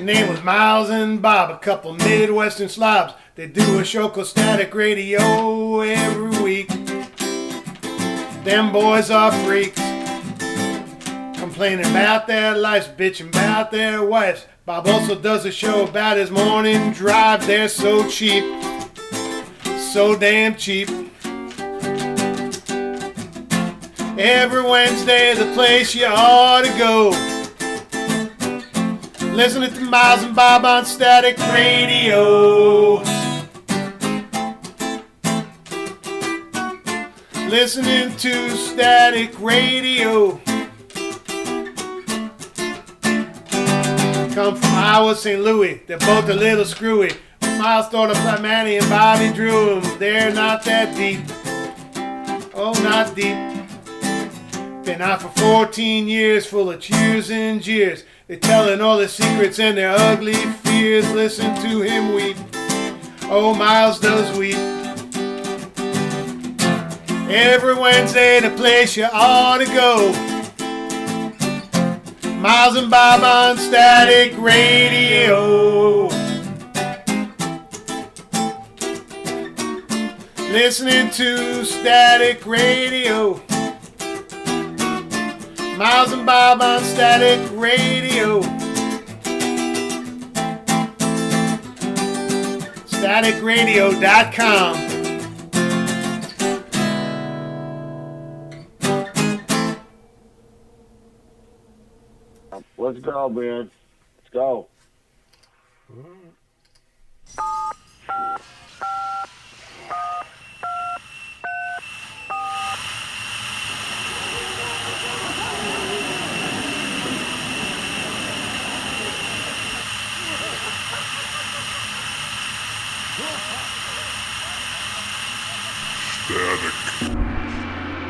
name was Miles and Bob, a couple Midwestern slobs. They do a show called Static Radio every week. Them boys are freaks, complaining about their lives, bitching about their wives. Bob also does a show about his morning drive. They're so cheap, so damn cheap. Every Wednesday, the place you ought to go. Listening to Miles and Bob on Static Radio. Listening to Static Radio. Come from Iowa, St. Louis. They're both a little screwy. Miles thought of Flat Manny and Bobby drew them. They're not that deep. Oh, not deep. Been out for 14 years, full of cheers and jeers. They're telling all their secrets and their ugly fears. Listen to him weep. Oh, Miles does weep. Every Wednesday, the place you ought to go. Miles and Bob on Static Radio. Listening to Static Radio. Miles and Bob on Static Radio. StaticRadio.com. Let's go, man. Let's go.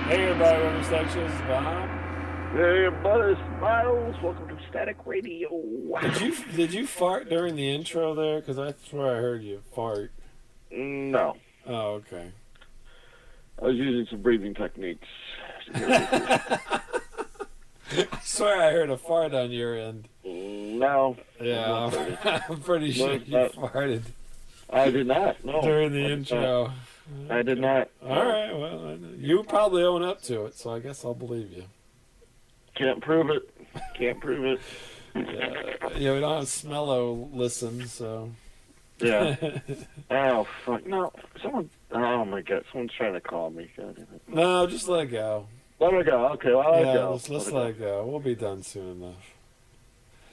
Hey everybody, welcome to Static Shows, Bob. Hey, buddy, Miles. Welcome to Static Radio. Did you fart during the intro there? Because I swear I heard you fart. No. Oh, okay. I was using some breathing techniques. I swear I heard a fart on your end. No. Yeah, I'm pretty sure you farted. I did not. No. During the intro. I did not. All right, well, you probably own up to it, so I guess I'll believe you. Can't prove it. Can't prove it. Yeah, we don't have Smello listen, so. Yeah. Oh, fuck. No. Someone. Oh, my God. Someone's trying to call me. God damn it. No, just let it go. Let it go. Okay, well, let it go. Let's let it go. We'll be done soon enough.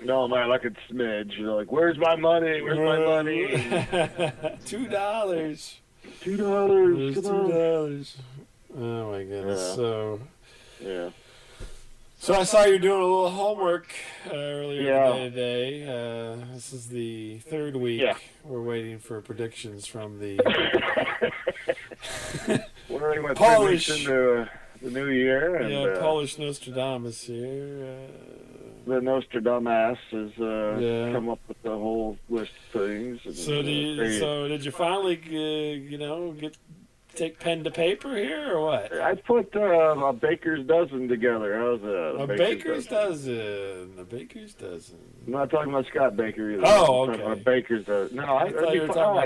No, man, like a smidge. You're like, where's my money? Where's my money? $2. $2. There's $2. Oh my goodness. Yeah. So I saw you doing a little homework earlier today. This is the third week. Yeah. We're waiting for predictions from the Polish into the new year. And, Polish Nostradamus here. The Nostradamus has come up with the whole list of things. And, so did you finally, take pen to paper here or what? I put a baker's dozen together. How's that? A baker's dozen. A baker's dozen. I'm not talking about Scott Baker either. Oh, okay. I'm talking about a baker's dozen. No, I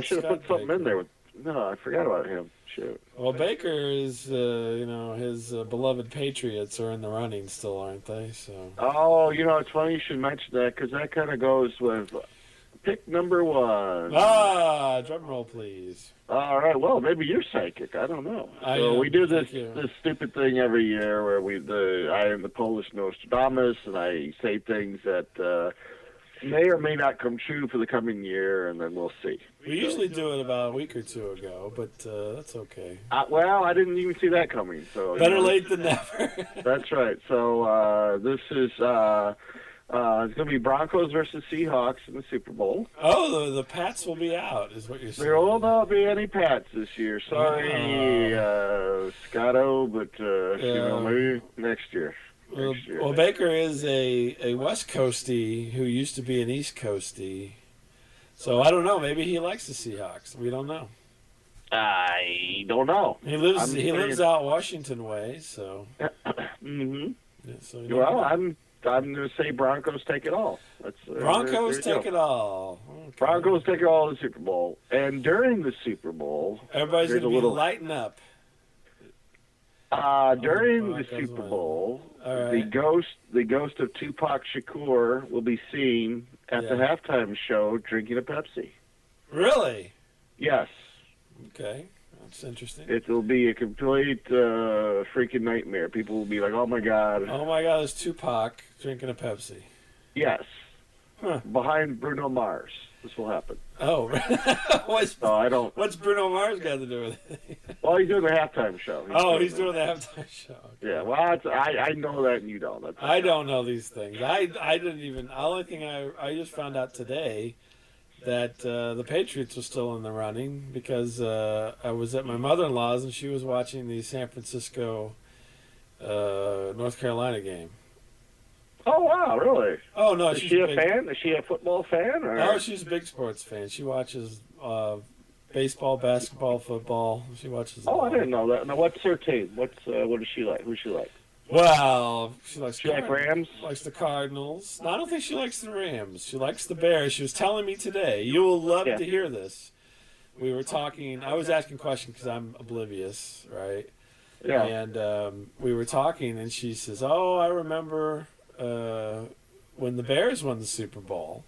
should have put something in there. No, I forgot about him. Shoot. Well, Baker is, his beloved Patriots are in the running still, aren't they? So. Oh, it's funny you should mention that because that kind of goes with pick number one. Ah, drum roll, please. All right. Well, maybe you're psychic. I don't know. We do this stupid thing every year where I am the Polish Nostradamus, and I say things that may or may not come true for the coming year, and then we'll see. We usually do it about a week or two ago, but that's okay. Well, I didn't even see that coming. So better late than never. That's right. So this is it's going to be Broncos versus Seahawks in the Super Bowl. Oh, the Pats will be out, is what you're saying. There will not be any Pats this year. Sorry, Scotto, but maybe next year. Well, Baker is a West Coastie who used to be an East Coastie. So I don't know. Maybe he likes the Seahawks. We don't know. I don't know. He lives out Washington way, so. Mm-hmm. Yeah, so I'm going to say Broncos take it all. Broncos take it all. Okay. Broncos take it all in the Super Bowl. And during the Super Bowl, everybody's going to be lighting up. During the Super Bowl, the ghost of Tupac Shakur will be seen at the halftime show drinking a Pepsi. Really? Yes. Okay. That's interesting. It will be a complete freaking nightmare. People will be like, "Oh my God! Oh my God! There's Tupac drinking a Pepsi." Yes. Huh. Behind Bruno Mars, this will happen. Oh, what's Bruno Mars got to do with it? Well, he's doing the halftime show. He's doing the halftime show. Okay. Yeah. Well, I know that and you don't. I don't know these things. I didn't even. The only thing I just found out today that the Patriots were still in the running because I was at my mother-in-law's and she was watching the San Francisco North Carolina game. Oh, wow, really? Oh, no. Is she a fan? Is she a football fan? Or? Oh, she's a big sports fan. She watches baseball, basketball, football. She watches I didn't know that. Now, what's her team? What does she like? Who's she like? Well, she likes Rams? Likes the Cardinals. No, I don't think she likes the Rams. She likes the Bears. She was telling me today. You will love to hear this. We were talking. I was asking questions because I'm oblivious, right? Yeah. And we were talking, and she says, "Oh, I remember when the Bears won the Super Bowl."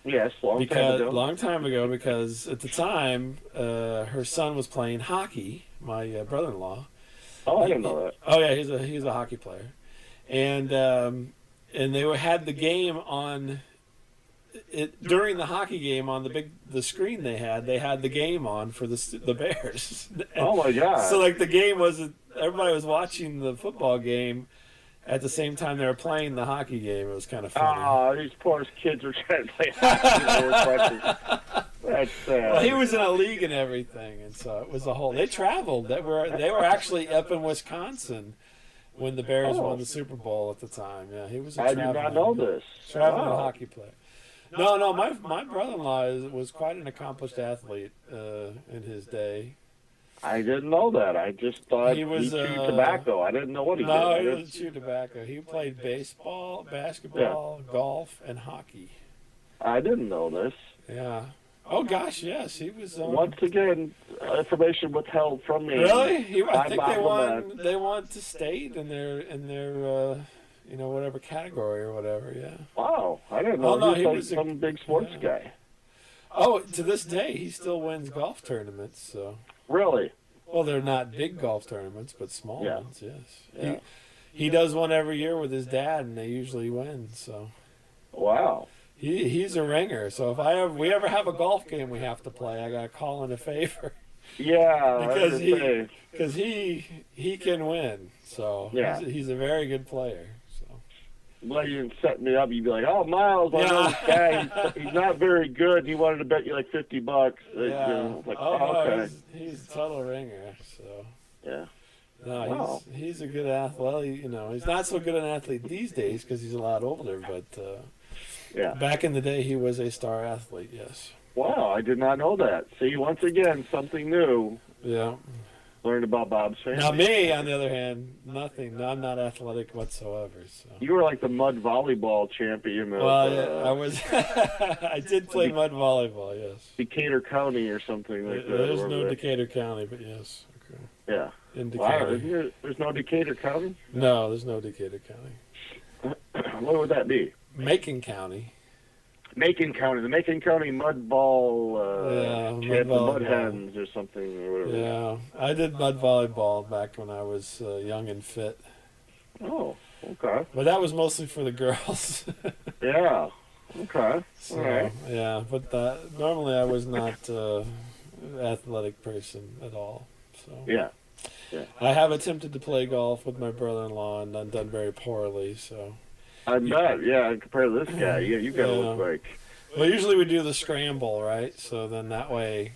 Yes, long time ago. Because at the time, her son was playing hockey. My brother-in-law. Oh, I didn't know that. Oh yeah, he's a hockey player, and they had the game on it during the hockey game on the screen they had the game on for the Bears. Oh my God! So like the game everybody was watching the football game at the same time they were playing the hockey game. It was kind of funny. Oh, these poor kids were trying to play hockey. That's sad. Well, he was in a league and everything, and so it was a whole. They traveled. They were actually up in Wisconsin when the Bears won the Super Bowl at the time. Yeah, he was. I did not know this. Traveling hockey player. No. My brother-in-law was quite an accomplished athlete in his day. I didn't know that. I just thought he chewed tobacco. I didn't know what he did. No, he didn't chew tobacco. He played baseball, basketball, golf, and hockey. I didn't know this. Yeah. Oh gosh, yes, he was. Once again, information withheld from me. Really? I think they won. They won to state in their whatever category or whatever. Yeah. Wow, I didn't know. No, he was some big sports guy. Oh, to this day, he still wins golf tournaments. So. Really? Well, they're not big golf tournaments, but small ones. Yes. Yeah. He does one every year with his dad, and they usually win. So. Wow. He's a ringer, so if we ever have a golf game we have to play, I gotta call in a favor. Yeah, because he can win. So he's a very good player. So. Well, you set me up. You'd be like, "Oh, Miles, I know this guy. He's not very good. He wanted to bet you like $50." Yeah. Okay. He's a total ringer. So. Yeah. No, he's a good athlete. Well, he's not so good an athlete these days because he's a lot older, but. Back in the day, he was a star athlete, yes. Wow, I did not know that. See, once again, something new. Yeah. Learned about Bob's family. Now, me, on the other hand, nothing. No, I'm not athletic whatsoever. So. You were like the mud volleyball champion. I was. I did play mud volleyball, yes. Decatur County or something like that. There's no Decatur County, but yes. Okay. Yeah. In Decatur. Wow, there's no Decatur County? No, there's no Decatur County. What would that be? Macon County. Macon County. The Macon County Mud Ball Mud Hens or something. Or whatever. Yeah, I did mud volleyball back when I was young and fit. Oh, okay. But that was mostly for the girls. Yeah, okay. So, all right. Yeah, but normally I was not an athletic person at all. So. Yeah. I have attempted to play golf with my brother-in-law and I've done very poorly, so... I bet, compared to this guy, you gotta look like... Well, usually we do the scramble, right? So then that way...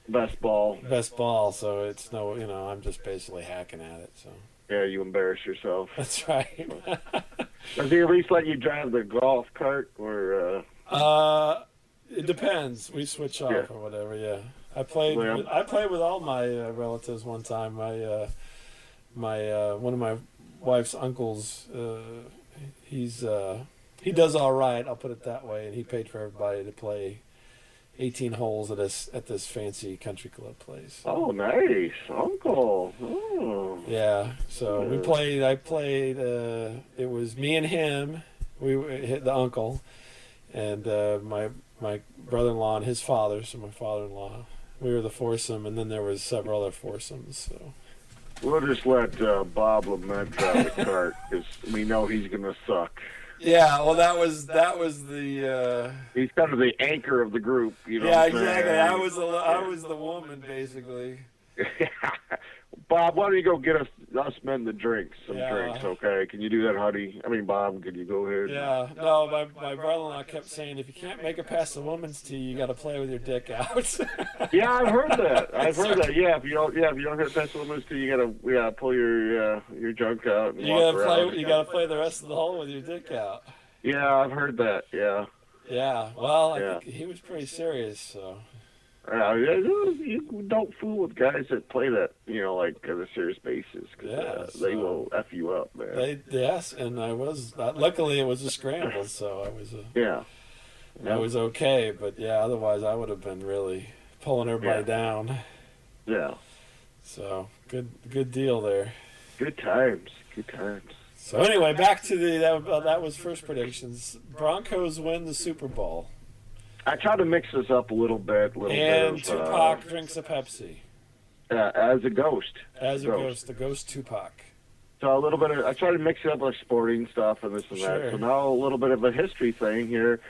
Best ball, so it's no, I'm just basically hacking at it, so... Yeah, you embarrass yourself. That's right. Does he at least let you drive the golf cart, or... It depends. We switch off or whatever, yeah. I played with all my relatives one time. One of my wife's uncles... he does all right. I'll put it that way. And he paid for everybody to play 18 holes at this fancy country club place. Oh, nice, Uncle. Oh. Yeah. So we played. I played. It was me and him. We hit the uncle, and my brother-in-law and his father. So my father-in-law. We were the foursome, and then there was several other foursomes. So we'll just let Bob Lament drive the cart because we know he's gonna suck. Yeah, well, that was the. He's kind of the anchor of the group, you know. Yeah, exactly. I was the woman, basically. Bob, why don't you go get us men the drinks, drinks, okay? Can you do that, Huddy? I mean, Bob, can you go ahead? Yeah, no, my brother-in-law kept saying, if you can't make it past the woman's tee, you got to play with your dick out. Yeah, I've heard that. Yeah, if you don't hit past the woman's tee, you gotta pull your junk out. And you gotta play the rest of the hole with your dick out. Yeah, I've heard that. Yeah. Yeah. Well, I think he was pretty serious, so. You don't fool with guys that play that, like on a serious basis, because they will F you up, man. Yes, and I was, luckily it was a scramble, so I was, I was okay, but otherwise I would have been really pulling everybody down. Yeah. So, good deal there. Good times. So anyway, back to that was first predictions. Broncos win the Super Bowl. I try to mix this up a little bit. And Tupac drinks a Pepsi. As a ghost. The ghost Tupac. So a little bit I try to mix it up like sporting stuff and this and that. So now a little bit of a history thing here.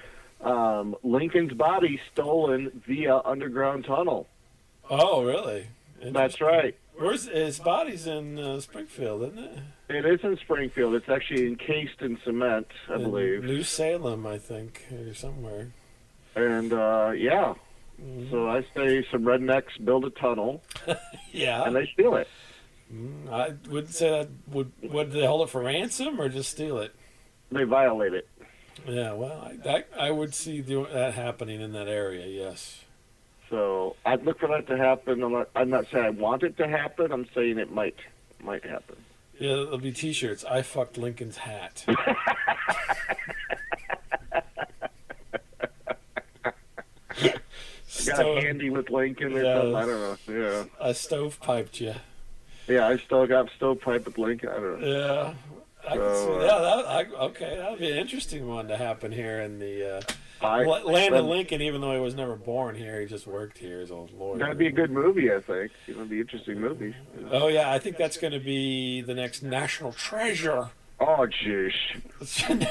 Lincoln's body stolen via underground tunnel. Oh, really? That's right. His body's in Springfield, isn't it? It is in Springfield. It's actually encased in cement, I believe. New Salem, I think, or somewhere. And, so I say some rednecks build a tunnel. And they steal it. I wouldn't say that. Would they hold it for ransom or just steal it? They violate it. Yeah, well, I would see that happening in that area, yes. So I'd look for that to happen. I'm not saying I want it to happen. I'm saying it might happen. Yeah, there'll be T-shirts. I fucked Lincoln's hat. Got a handy with Lincoln or something. I don't know. Yeah. I stovepiped you. Yeah, I still got stovepipe with Lincoln. I don't know. Yeah. I can see that. Okay, that would be an interesting one to happen here in the land of Lincoln, even though he was never born here. He just worked here as a lawyer. That'd be a good movie, I think. It would be an interesting movie. Oh, yeah. I think that's going to be the next National Treasure. Oh, jeez.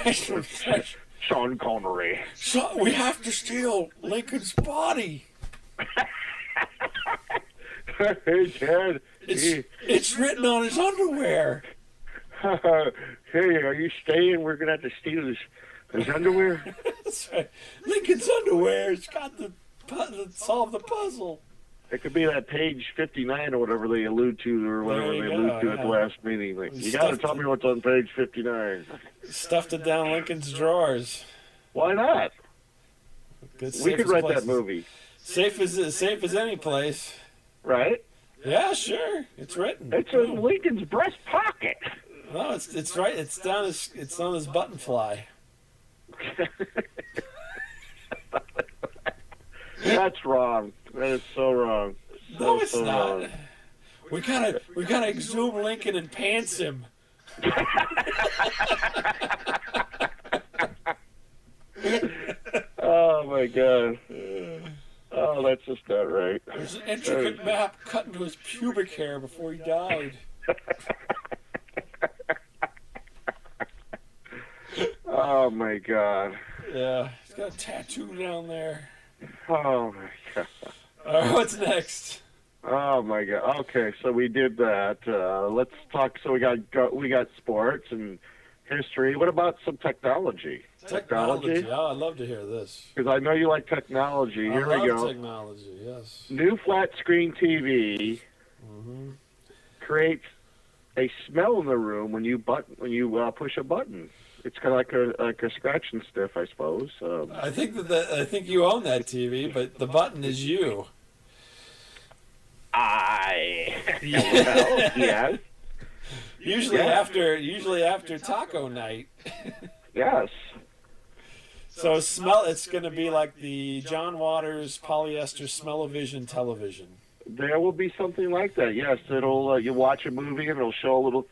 National Treasure. Sean Connery. So we have to steal Lincoln's body. Hey, Dad. It's written on his underwear. Hey, are you staying? We're going to have to steal his underwear? That's right. Lincoln's underwear. It's got the solve the puzzle. It could be that page 59 or whatever they allude to, or whatever they allude to at the last meeting. Like, you got to tell me what's on page 59. Stuffed it down Lincoln's drawers. Why not? We could write that movie. Safe as any place. Right? Yeah, sure. It's written. It's in Lincoln's breast pocket. No, it's right. It's on his button fly. That's wrong. That is so wrong. No, it's not. Wrong. We gotta exhume Lincoln and pants him. Oh my God. Oh, that's just not right. There's an intricate map cut into his pubic hair before he died. Oh my God. Yeah, he's got a tattoo down there. Oh my God. All right, what's next? Oh my God. Okay, so we did that. Let's talk. So we got sports and history. What about some technology? Technology. Yeah, I'd love to hear this. Because I know you like technology. Here we go. Technology. Yes. New flat screen TV creates a smell in the room when you push a button. It's kind of like a scratch and sniff, I suppose. I think you own that TV, but the button is you. Well, yes. Usually after taco night. Yes. So it's going to be like the John Waters polyester smell-o-vision television. There will be something like that. Yes, it'll. You watch a movie and it'll show a little,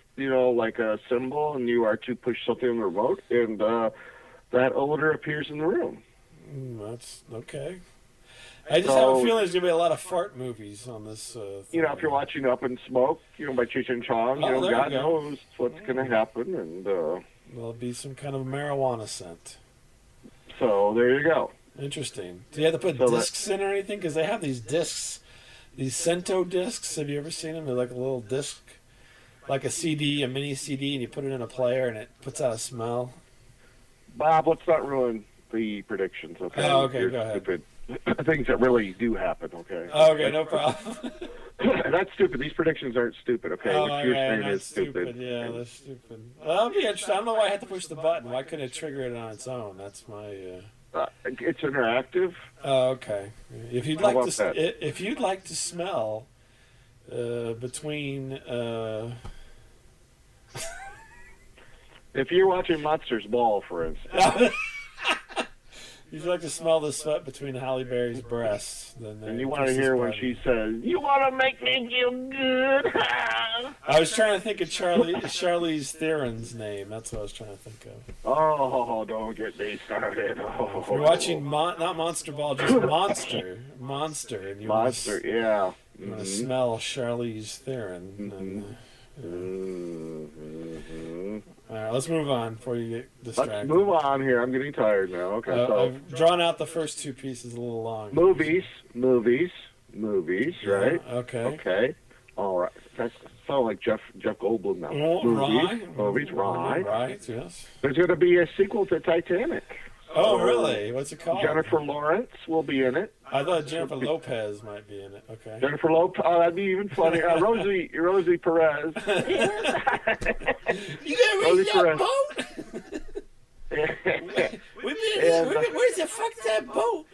like a symbol, and you are to push something on the remote, and that odor appears in the room. That's okay. I just have a feeling there's going to be a lot of fart movies on this. If you're watching Up in Smoke, by Cheech and Chong, God knows what's going to happen, and there'll be some kind of marijuana scent. So there you go. Interesting. Do you have to put discs in or anything? Because they have these discs. These Cento discs, have you ever seen them? They're like a little disc, like a CD, a mini CD, and you put it in a player and it puts out a smell. Bob, let's not ruin the predictions, okay? Oh, okay, go ahead. Stupid. Things that really do happen, okay? Okay, no problem. That's stupid. These predictions aren't stupid, okay? What you're saying is stupid. Yeah, they're stupid. Well, that'll be interesting. I don't know why I had to push the button. Why couldn't it trigger it on its own? That's my... It's interactive. Oh, okay. If you'd like to smell between if you're watching Monsters Ball, for instance, if you'd like to smell the sweat between Halle Berry's breasts, then you want to hear when she says, "You want to make me feel good." I was trying to think of Charlize Theron's name. That's what I was trying to think of. Oh, don't get me started. Oh. If you're watching not Monster Ball, just Monster, and you want to smell Charlize Theron. All right, let's move on before you get distracted. Let's move on here. I'm getting tired now. Okay, so I've drawn out the first two pieces a little long. Movies, right? Okay. All right. That's sound like Jeff Goldblum now. Movies, right? Right, yes. There's going to be a sequel to Titanic. Oh, really? What's it called? Jennifer Lawrence will be in it. I thought Jennifer Lopez might be in it. Okay. Jennifer Lopez. Oh, that'd be even funny. Rosie Perez. You gonna read that boat? Where's the fuck that boat?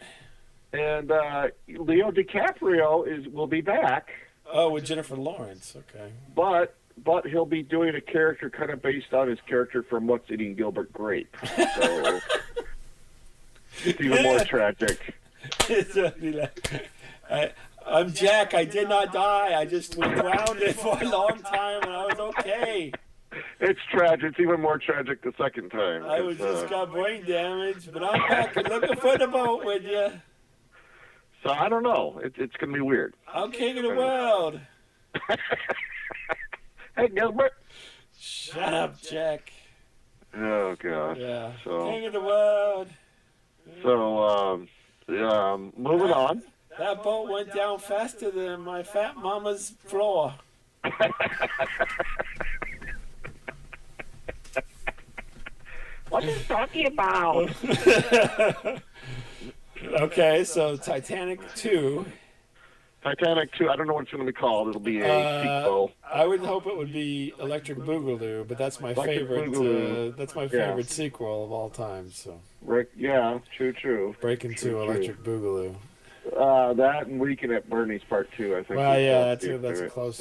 And Leo DiCaprio will be back. Oh, with Jennifer Lawrence. Okay. But he'll be doing a character kind of based on his character from What's Eating Gilbert Grape. So it's even more tragic. I'm Jack. I did not die. I just was grounded for a long time, and I was okay. It's tragic. It's even more tragic the second time. I just got brain damage, but I'm back and looking for the boat with you. So I don't know. It's going to be weird. I'm king of the world. Hey, Gilbert. Shut up, Jack. Oh, gosh. Yeah. So, king of the world. So, moving on. That boat went down faster than my fat mama's floor. What are you talking about? Okay, so Titanic 2. Titanic 2, I don't know what it's going to be called. It'll be a sequel. I would hope it would be Electric Boogaloo, but that's my favorite. That's my favorite sequel of all time. So. Yeah, true. Break into Electric Boogaloo. That and Weekend at Bernie's Part 2, I think. Well, yeah, that's a close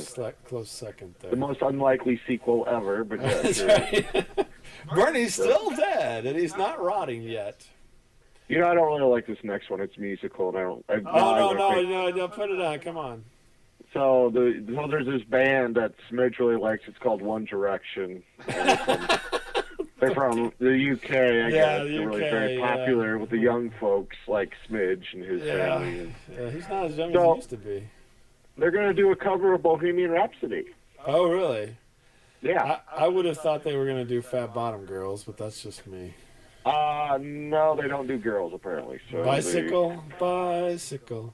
second there. The most unlikely sequel ever, but yeah. That's right. Bernie's still dead, and he's not rotting yet. I don't really like this next one. It's musical, and no, put it on. Come on. So there's this band that Smidge really likes. It's called One Direction. They're from the UK, I guess. They're really very popular with the young folks like Smidge and his family. Yeah, he's not as young as he used to be. They're going to do a cover of Bohemian Rhapsody. Oh, really? Yeah. I would have thought they were going to do Fat Bottom Girls, but that's just me. No, they don't do girls, apparently. So bicycle. We're bicycles.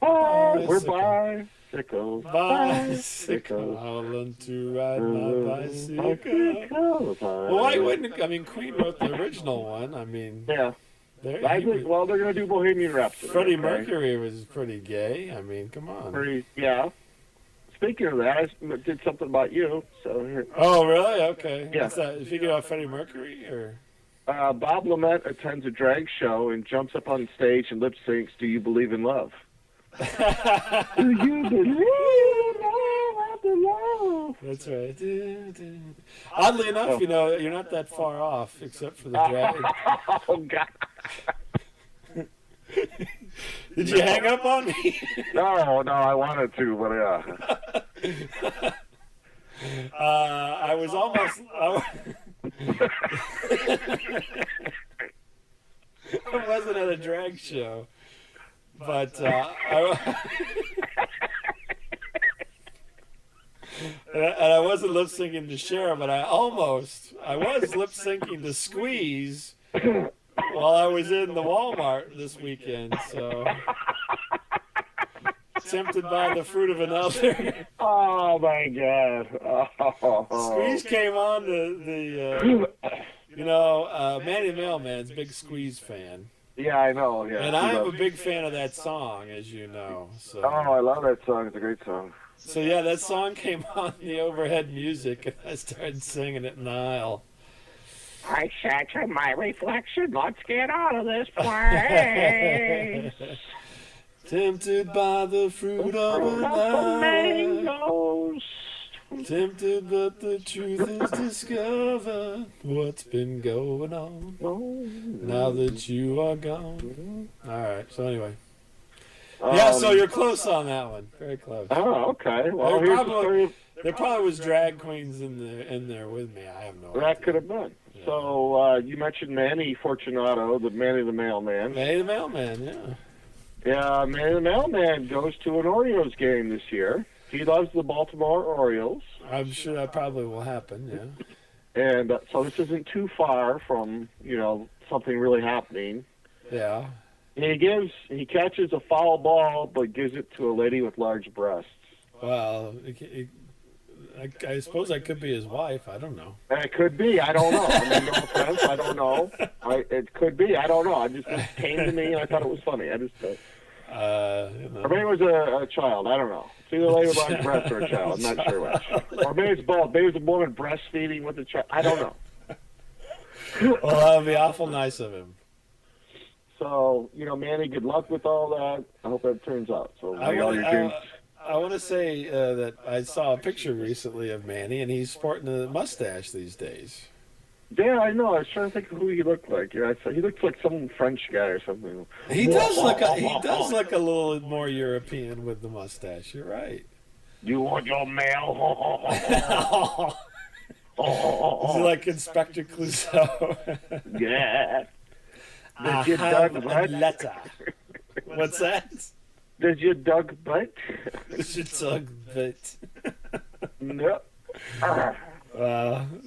Bicycle. I want to ride my bicycle. Well, why wouldn't... I mean, Queen wrote the original one. I mean... Yeah. They're going to do Bohemian Rhapsody. Freddie Mercury was pretty gay. I mean, come on. Yeah. Speaking of that, I did something about you. So here. Oh, really? Okay. Yeah. What's that? Figure out Freddie Mercury, or... Bob Lament attends a drag show and jumps up on stage and lip syncs "Do You Believe in Love?" Do you believe in love? That's right. Oddly enough, you're not that far off, except for the drag. Oh, God. Did you hang up on me? No, I wanted to, but yeah. I was almost. I wasn't at a drag show, but and I wasn't lip syncing to Cher, but I was lip syncing to Squeeze while I was in the Walmart this weekend. So tempted by the fruit of another. Oh my God! Squeeze came on Manny the Mailman's a big Squeeze fan. Yeah, I know. Yeah, and I'm a big fan of that song, as you know. So. Oh, I love that song. It's a great song. So yeah, that song came on the overhead music, and I started singing it in the aisle. I sat to my reflection. Let's get out of this place. Tempted by the fruit of a mangoes. Tempted, but the truth is discovered. What's been going on now that you are gone? All right. So anyway. Yeah, so you're close on that one. Very close. Oh, okay. Well, there probably was drag queens in there with me. I have no idea. That could have been. Yeah. So you mentioned Manny Fortunato, the Manny the Mailman. Manny the Mailman, yeah. Yeah, Manny the Mailman goes to an Orioles game this year. He loves the Baltimore Orioles. I'm sure that probably will happen, yeah. And so this isn't too far from, something really happening. Yeah. He catches a foul ball, but gives it to a lady with large breasts. Well, I suppose that could be his wife. I don't know. It could be. I don't know. I mean, no offense. I don't know. It could be. I don't know. It came to me, and I thought it was funny. Or maybe it was a child. I don't know. It's either a lady with large breasts or a child. I'm not sure which. Or maybe it's both. Maybe it's a woman breastfeeding with a child. I don't know. Well, that would be awful nice of him. So, Manny, good luck with all that. I hope that turns out. So, I want to say that I saw a picture recently of Manny, and he's sporting a mustache these days. Yeah, I know. I was trying to think of who he looked like. Yeah, he looks like some French guy or something. He does look a little more European with the mustache. You're right. You want your mail? Is he like Inspector Clouseau? Yeah. Did you dug butt? Letter. What's that? Did you dug butt? Did you dug butt? No.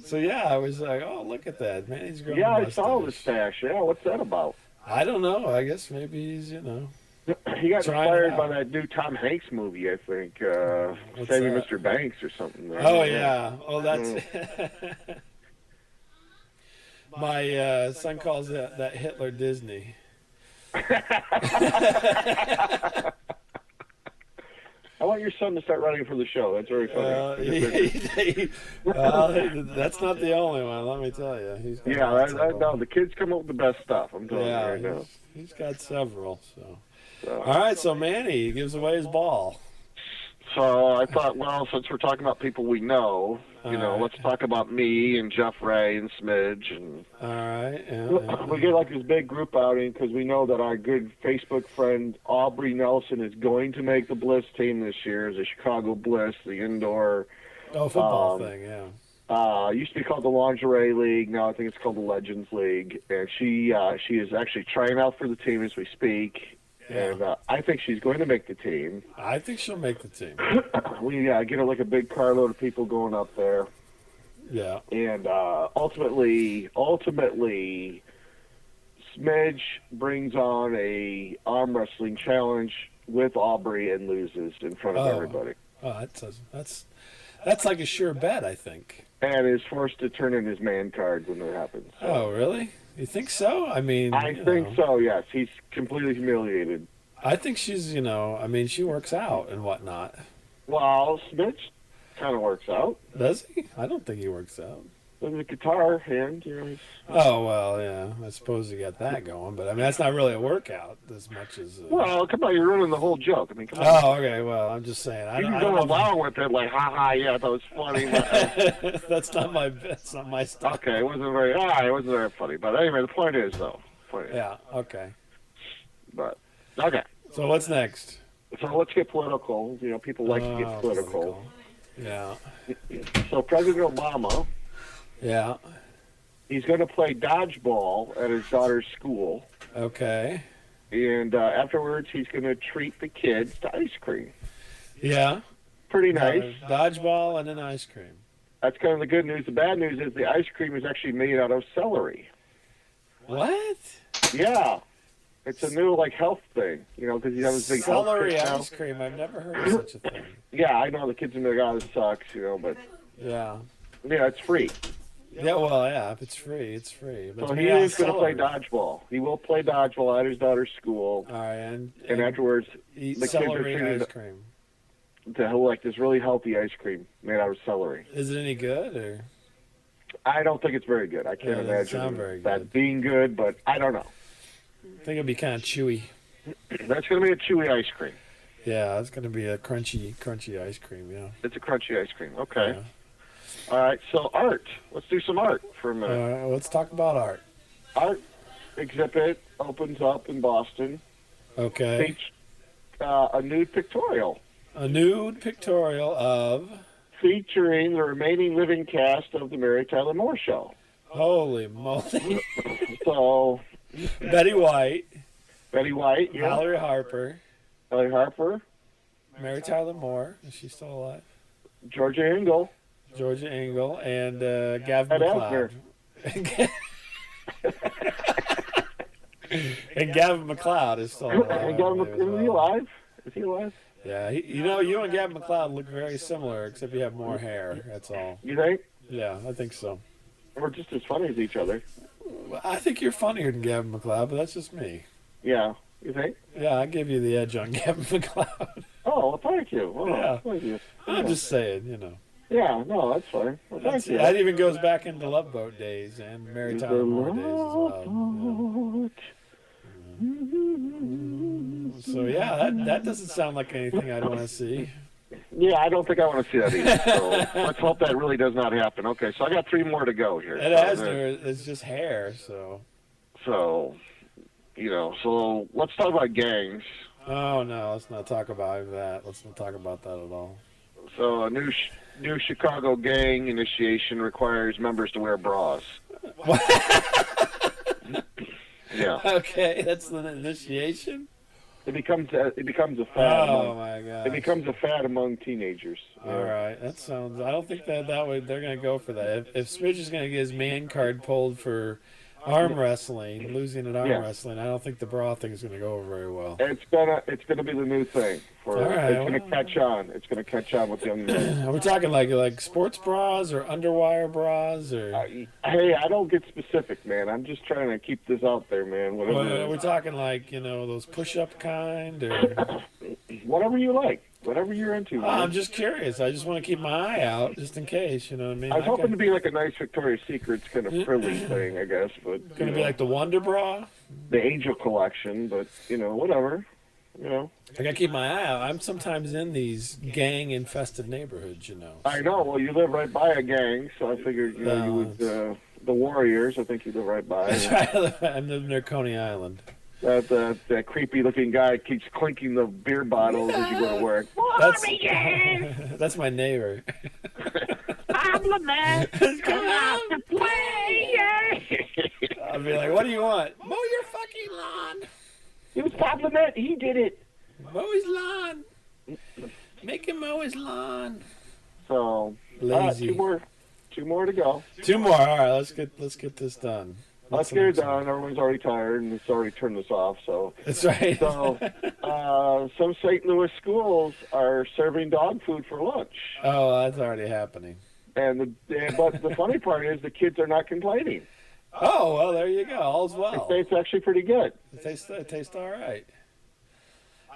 So yeah, I was like, oh, look at that, man, he's growing. Yeah, I saw the stash. Yeah, what's that about? I don't know. I guess maybe he's, He got inspired by that new Tom Hanks movie, I think, Saving Mr. Banks or something. Right? Oh yeah. Oh, that's. My son calls that Hitler Disney. I want your son to start running for the show. That's very funny. That's not the only one, let me tell you. No, the kids come up with the best stuff. I'm telling you right now. He's got several. So. All right, so Manny gives away his ball. So I thought, well, since we're talking about people we know, let's talk about me and Jeff Ray and Smidge. And all right. Yeah. We get like this big group outing because we know that our good Facebook friend Aubrey Nelson is going to make the Bliss team this year, the Chicago Bliss, the indoor football thing, yeah. It used to be called the Lingerie League. Now I think it's called the Legends League. And she is actually trying out for the team as we speak. Yeah. And I think she's going to make the team. I think she'll make the team. We get her like a big carload of people going up there. Yeah. And ultimately, Smidge brings on a arm wrestling challenge with Aubrey and loses in front of everybody. Oh, that's like a sure bet, I think. And is forced to turn in his man card when that happens. So. Oh, really? You think so? I mean, I think so. Yes, he's completely humiliated. I think she's, she works out and whatnot. Well, Smidge kind of works out. Does he? I don't think he works out. with a guitar hand, Oh, well, yeah. I suppose you got that going, but I mean, that's not really a workout as much as. Well, come on, you're ruining the whole joke. I mean, come on. Oh, okay. Well, I'm just saying. You can go along with it, like, ha, yeah, that was funny. That's not my style. Okay, it wasn't very funny. But anyway, the point is, though. Yeah. Okay. But okay. So what's next? So let's get political. People like to get political. Yeah. So President Obama. Yeah. He's going to play dodgeball at his daughter's school. Okay. And afterwards, he's going to treat the kids to ice cream. Yeah. Pretty nice. Dodgeball and an ice cream. That's kind of the good news. The bad news is the ice cream is actually made out of celery. What? Yeah. It's a new, health thing, because you have this big celery health ice cream. I've never heard of such a thing. Yeah, I know the kids are like, this sucks, but... Yeah. Yeah, it's free. Yeah, well, yeah, if it's free, it's free. But so he is going to play dodgeball. He will play dodgeball at his daughter's school. All right, and afterwards, eat the kids are treated ice cream. To this really healthy ice cream made out of celery. Is it any good, or? I don't think it's very good. I can't imagine that being good, but I don't know. I think it'll be kind of chewy. That's going to be a chewy ice cream. Yeah, it's going to be a crunchy ice cream, yeah. It's a crunchy ice cream, okay. Yeah. All right, so art. Let's do some art for a minute. Let's talk about art. Art exhibit opens up in Boston. Okay. A nude pictorial. A nude pictorial of? Featuring the remaining living cast of the Mary Tyler Moore Show. Holy moly. So... Betty White. Yeah. Valerie Harper. Mary Tyler Moore. Is she still alive? Georgia Engel. And Gavin McLeod. And Gavin McLeod is still alive. Is he alive? Yeah, you and Gavin McLeod look very similar, except you have more hair. That's all. You think? Yeah, I think so. We're just as funny as each other. I think you're funnier than Gavin McLeod, but that's just me. Yeah, you think? Yeah, I give you the edge on Gavin McLeod. Oh, well, thank you. Oh, yeah. Thank you. I'm just saying, Yeah, no, that's fine. Well, thank you. That even goes back into Love Boat days and Mary Tyler Moore days as well. So yeah, that doesn't sound like anything I'd want to see. Yeah, I don't think I want to see that either. So let's hope that really does not happen. Okay, so I got 3 more to go here. It's just hair, so. So, so let's talk about gangs. Oh no, let's not talk about that. Let's not talk about that at all. So a new Chicago gang initiation requires members to wear bras. Yeah. Okay, that's the initiation. It becomes a fad. Oh my god! It becomes a fad among teenagers. All right, that sounds. I don't think that way they're going to go for that. If Smidge is going to get his man card pulled for arm wrestling, losing at arm wrestling, I don't think the bra thing is going to go over very well. It's gonna be the new thing. It's gonna catch on. It's gonna catch on with young men. Are we talking like sports bras or underwire bras or? Hey, I don't get specific, man. I'm just trying to keep this out there, man. Are we talking those push-up kind or? Whatever you like. Whatever you're into, man. I'm just curious. I just want to keep my eye out, just in case. You know what I mean? I was hoping to be like a nice Victoria's Secrets kind of frilly thing, I guess. But going to be like the Wonder Bra, the Angel Collection. But whatever. I gotta keep my eye out. I'm sometimes in these gang-infested neighborhoods. So. I know. Well, you live right by a gang, so I figured you would. The Warriors. I think you live right by. That's right. I live near Coney Island. That creepy-looking guy keeps clinking the beer bottles as you go to work. That's my neighbor. I'm man. Come out to play. I'll be like, what do you want? Mow your fucking lawn. It was Pablomet. He did it. Mow his lawn. Make him mow his lawn. So, lazy. 2 more to go. 2 more. All right, let's get this done. Let's get it done. Everyone's already tired, and it's already turned us off. So that's right. So, some St. Louis schools are serving dog food for lunch. Oh, that's already happening. But the funny part is the kids are not complaining. Oh well, there you go. All's well. It tastes actually pretty good. It tastes all right.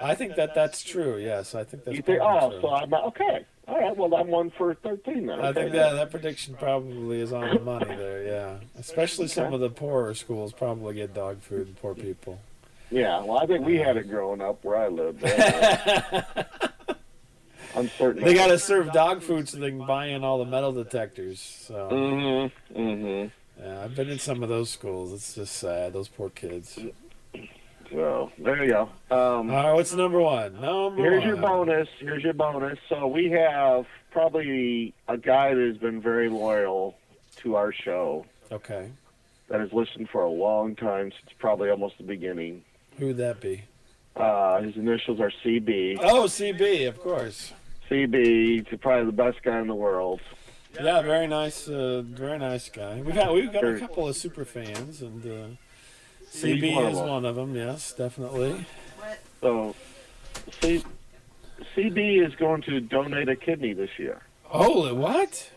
I think that's true. Yes, I think that's. You think? Oh, true. So I'm okay. All right, well, I'm 1 for 13 then. I Okay. think that prediction probably is on the money there, yeah. Especially some of the poorer schools probably get dog food, poor people. Yeah, well, I think we had it growing up where I lived. I'm certain. They got to serve dog food so they can buy in all the metal detectors. So. Yeah, I've been in some of those schools. It's just sad. Those poor kids. So there you go. All right, what's number one? Here's your bonus. Here's your bonus. So we have probably a guy that has been very loyal to our show. Okay. That has listened for a long time, since probably almost the beginning. Who would that be? His initials are CB. Oh, CB, of course. CB, he's probably the best guy in the world. Yeah, very nice guy. We've got a couple of super fans, and CB is one of them. Yes, definitely. So, CB is going to donate a kidney this year. Holy what?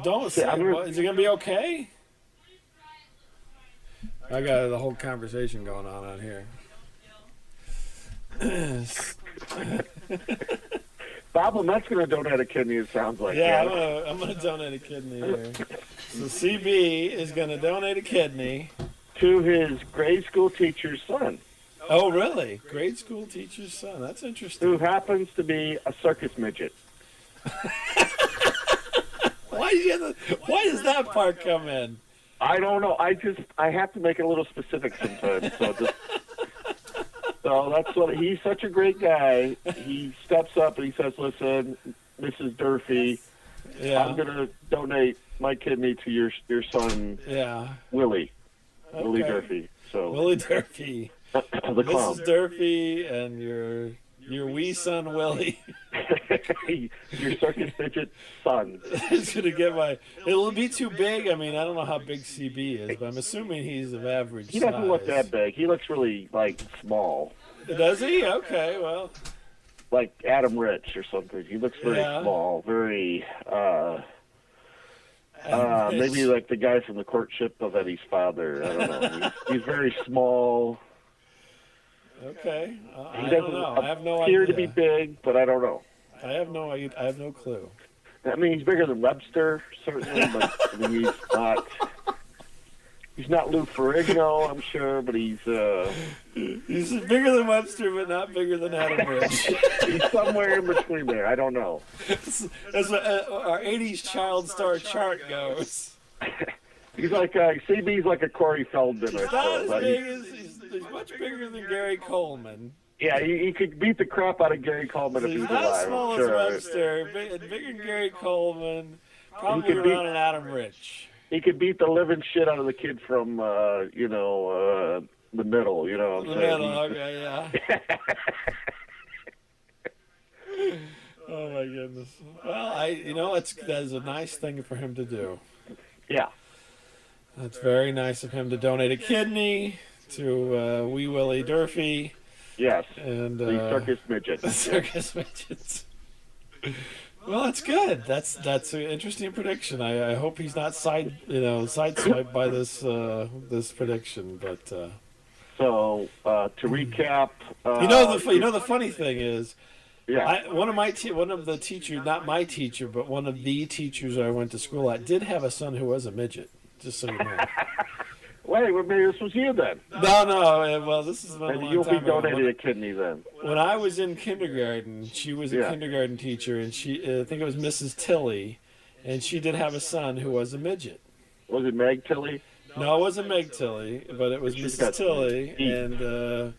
Don't say. Is it gonna be okay? I got the whole conversation going on out here. Bob Lamette's going to donate a kidney, it sounds like. Yeah, I'm gonna donate a kidney here. So CB is going to donate a kidney to his grade school teacher's son. Oh, really? Grade school teacher's son. That's interesting. Who happens to be a circus midget. Why does that part come in? I don't know. I have to make it a little specific sometimes. So that's what he's such a great guy. He steps up and he says, "Listen, Mrs. Durfee, I'm going to donate my kidney to your son, Willie, okay. Willie Durfee." So Willie Durfee, the clown. Mrs. Durfee, and your wee son Willie. Your circus midget son. It's gonna get it'll be too big. I mean, I don't know how big CB is, but I'm assuming he's of average size. He doesn't look that big. He looks really, small. Does he? Okay, well. Like Adam Rich or something. He looks very small, very, maybe like the guy from The Courtship of Eddie's Father. I don't know. He's very small. Okay. He doesn't I have no appear idea. to be big, but I don't know. I have no clue. I mean, he's bigger than Webster, certainly, but I mean, he's not Lou Ferrigno, I'm sure, but he's bigger than Webster, but not bigger than Adam Rich. He's somewhere in between there. I don't know. As our 80s child star chart goes. He's like CB's like a Corey Feldman. He's not as big as he's much bigger than Gary Coleman. Yeah, he could beat the crap out of Gary Coleman if he was alive. He's not as small as Webster, bigger than Gary Coleman, probably around an Adam Rich. He could beat the living shit out of the kid from, the middle, you know what I'm saying? The middle, okay, yeah. Oh, my goodness. Well, that is a nice thing for him to do. Yeah. That's very nice of him to donate a kidney to wee Willie Durfee. Yes, and the circus midget. The circus midgets. Well, that's good. That's an interesting prediction. I hope he's not sideswiped by this prediction. But so to recap, the funny thing is, one of the teachers, not my teacher, but one of the teachers I went to school at, did have a son who was a midget. Just so you know. Wait, maybe this was you then. No. Well, this is been a long time ago. You'll be donating a kidney then. When I was in kindergarten, she was a kindergarten teacher, and I think it was Mrs. Tilley, and she did have a son who was a midget. Was it Meg Tilley? No, it wasn't Meg Tilley, but it was Mrs. Tilley, and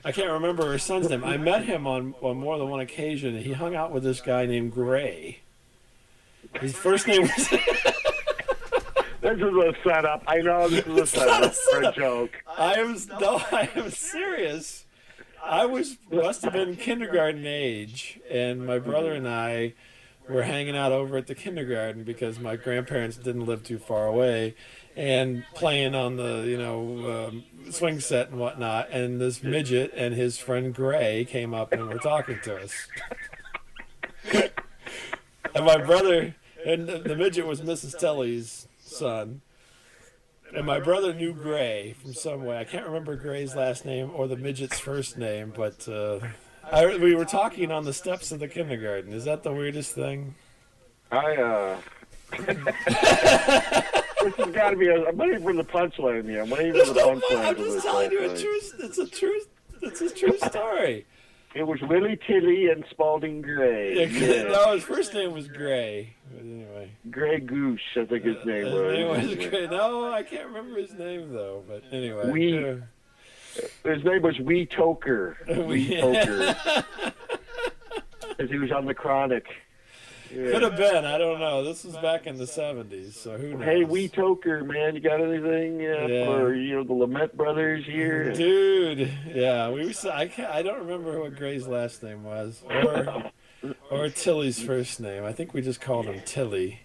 I can't remember her son's name. I met him on more than one occasion, and he hung out with this guy named Gray. His first name was... This is a setup. I know this is a setup for a joke. I am serious. Must have been kindergarten age, and my brother and I were hanging out over at the kindergarten because my grandparents didn't live too far away, and playing on the swing set and whatnot. And this midget and his friend Gray came up and were talking to us. And my brother and the midget was Mrs. Tilley's son, and my brother knew Gray from some way. I can't remember Gray's last name or the midget's first name, but We were talking on the steps of the kindergarten. Is that the weirdest thing? This has got to be. I'm waiting for the punchline here. I'm waiting for the punchline. I'm just telling you it's a true story. It was Willie Tilly and Spalding Gray. Yeah. No, his first name was Gray. But anyway. Gray Goose, I think his name was. His name was Gray. No, I can't remember his name though. But anyway. His name was Wee Toker. Wee Toker. Because he was on the Chronic. Yeah. Could have been. I don't know. This was back in the 70s, so who knows? Hey, Wee Toker, man, you got anything for the Lament Brothers here? Dude, yeah, I don't remember what Gray's last name was, or Tilly's first name. I think we just called him Tilly.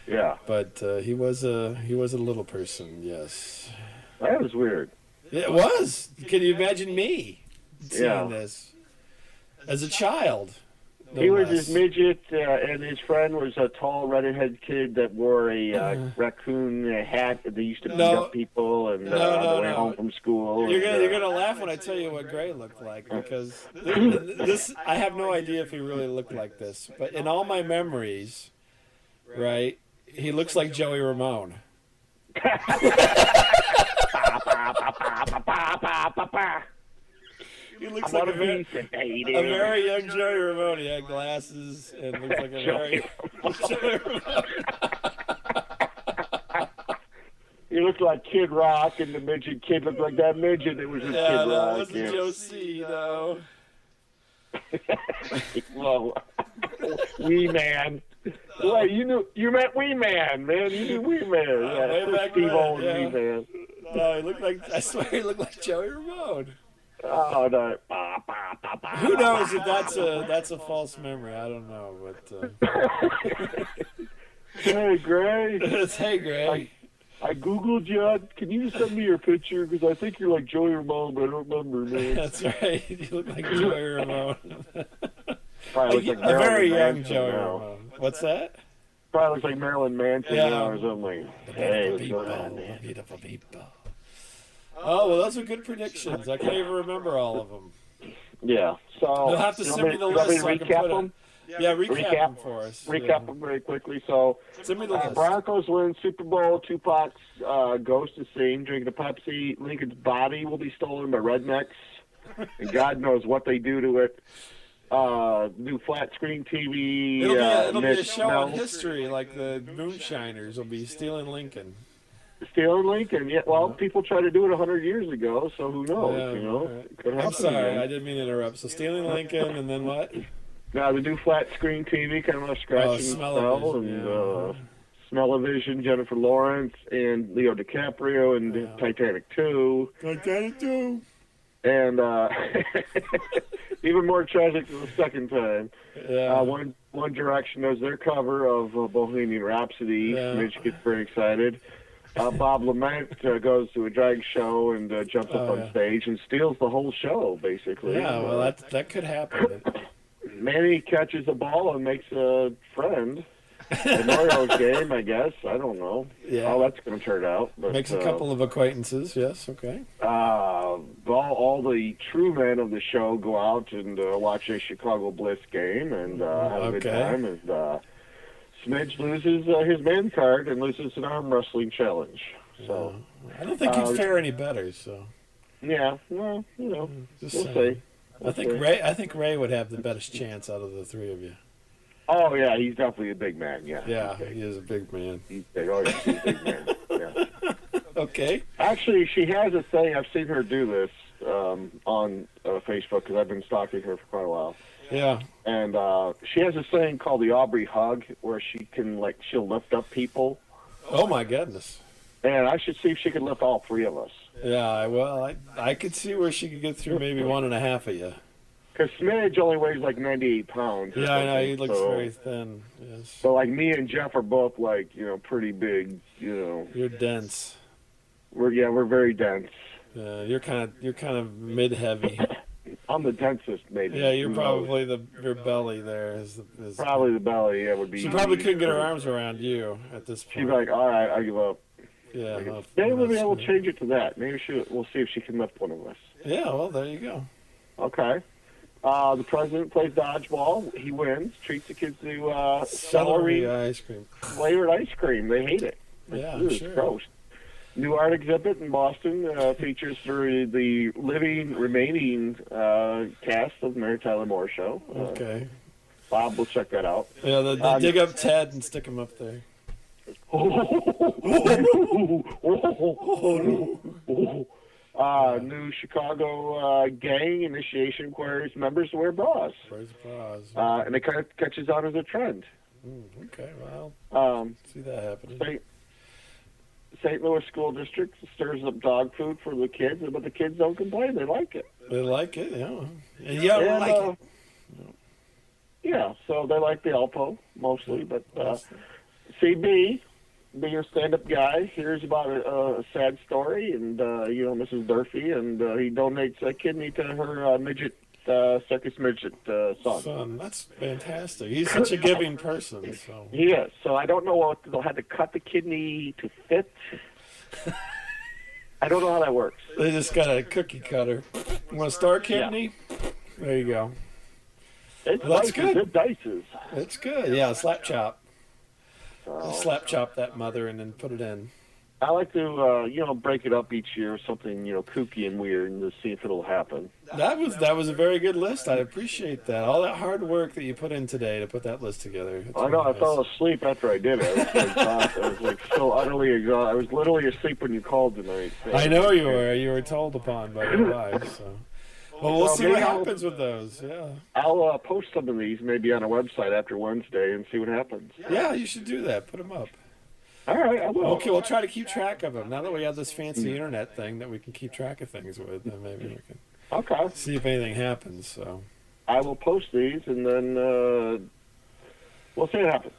Yeah, but he was a little person. Yes, that was weird. It was. Can you imagine me seeing this as a child? No he was this midget, and his friend was a tall, redheaded kid that wore a raccoon hat. They used to beat up people and on the way home from school. You're gonna laugh when I tell you what Gray looked like, because this I have no idea if he really looked like this, but in all my memories, right, he looks like Joey Ramone. He looks like a very young Joey Ramone. He had glasses and looks like a very Joey Ramone. He looked like Kid Rock, and the midget kid looked like that midget. It was just Kid Rock. That wasn't Joe C, though. Well, Wee Man. Wait, you meant Wee Man, man. You knew Wee Man. Yeah, Steve Owen, Wee Man. No, I swear he looked like Joey Ramone. Oh no! Who knows if that's a false memory? I don't know, but. Hey, Gray. Hey, Gray. I googled you. Can you just send me your picture? Because I think you're like Joey Ramone, but I don't remember, man. That's right. You look like Joey Ramone. Probably looks like a very young Joey Ramone. What's that? Probably looks like Marilyn Manson or something. Hey, what's going on, man? Oh, well, those are good predictions. I can't even remember all of them. Yeah, so... You'll have to send me the list so I can put them. Yeah, recap them for us. Recap them very quickly. So, send me the list. Broncos win Super Bowl. Tupac's goes to scene drinking a Pepsi. Lincoln's body will be stolen by rednecks, and God knows what they do to it. New flat screen TV. It'll be a show on history, like the Moonshiners will be stealing Lincoln. Stealing Lincoln, yeah. Well, people tried to do it 100 years ago, so who knows? Right. I'm sorry, I didn't mean to interrupt. So stealing Lincoln, and then what? Now the new flat screen TV, kind of a scratching smell, and Smell-O-Vision, Jennifer Lawrence, and Leo DiCaprio, and Titanic 2. Titanic 2. And even more tragic than the second time. Yeah. One Direction does their cover of Bohemian Rhapsody. Mitch gets very excited. Bob Lament goes to a drag show and jumps up on stage and steals the whole show, basically. Yeah, well, that could happen. Manny catches a ball and makes a friend. At Mario's game, I guess. I don't know how that's going to turn out. But, makes a couple of acquaintances, yes, okay. All the true men of the show go out and watch a Chicago Bliss game and have a good time. And Smidge loses his man card and loses an arm wrestling challenge. So I don't think he'd fare any better. So yeah, well, we'll see. I think Ray would have the best chance out of the three of you. Oh yeah, he's definitely a big man. Yeah, he is a big man. He's big. Oh, he's a big man. Yeah. Okay. Actually, she has a thing. I've seen her do this on Facebook because I've been stalking her for quite a while. Yeah. And she has a thing called the Aubrey Hug, where she'll lift up people. Oh my goodness. And I should see if she can lift all three of us. Yeah, well, I could see where she could get through maybe one and a half of you. Because Smidge only weighs like 98 pounds. Yeah, I know. He looks very thin. Yes. So like me and Jeff are both pretty big. You're dense. We're very dense. Yeah, you're kind of mid-heavy. I'm the densest, maybe. Yeah, you're probably your belly there is probably the belly. Yeah, would be. She probably couldn't get her arms around you at this point. She'd be like, "All right, I give up." Yeah. Maybe we'll change it to that. Maybe we'll see if she can lift one of us. Yeah. Well, there you go. Okay. The president plays dodgeball. He wins. Treats the kids to celery ice cream. Flavored ice cream. They hate it. Yeah, I'm sure. It's gross. New art exhibit in Boston features through the remaining cast of the Mary Tyler Moore Show. Okay. Bob will check that out. Yeah, they dig up Ted and stick him up there. New Chicago gang initiation requires members to wear bras. And it kind of catches on as a trend. Okay, well, see that happening. St. Louis School District stirs up dog food for the kids, but the kids don't complain. They like it. They like it, yeah. And you don't like it. Yeah, so they like the Alpo mostly, but CB, being a stand-up guy, hears about a sad story, and Mrs. Durfee, and he donates a kidney to her circus midget son. That's fantastic. He's such a giving person. So he is. So I don't know what they'll have to cut the kidney to fit. I don't know how that works. They just got a cookie cutter. You want a star kidney? Yeah. There you go. That's good. It dices. It's good. Yeah, slap chop. Slap chop that mother and then put it in. I like to, break it up each year, something, kooky and weird, and to see if it'll happen. That was a very good list. I appreciate that. All that hard work that you put in today to put that list together. I know. Nice. I fell asleep after I did it. I was so utterly exhausted. I was literally asleep when you called tonight. I know you were. You were told upon by your wife. So. Well, we'll see what happens with those. Yeah. I'll post some of these maybe on a website after Wednesday and see what happens. Yeah, you should do that. Put them up. All right, I will. Okay, we'll try to keep track of them. Now that we have this fancy internet thing that we can keep track of things with, then maybe we can see if anything happens. So I will post these, and then we'll see what happens.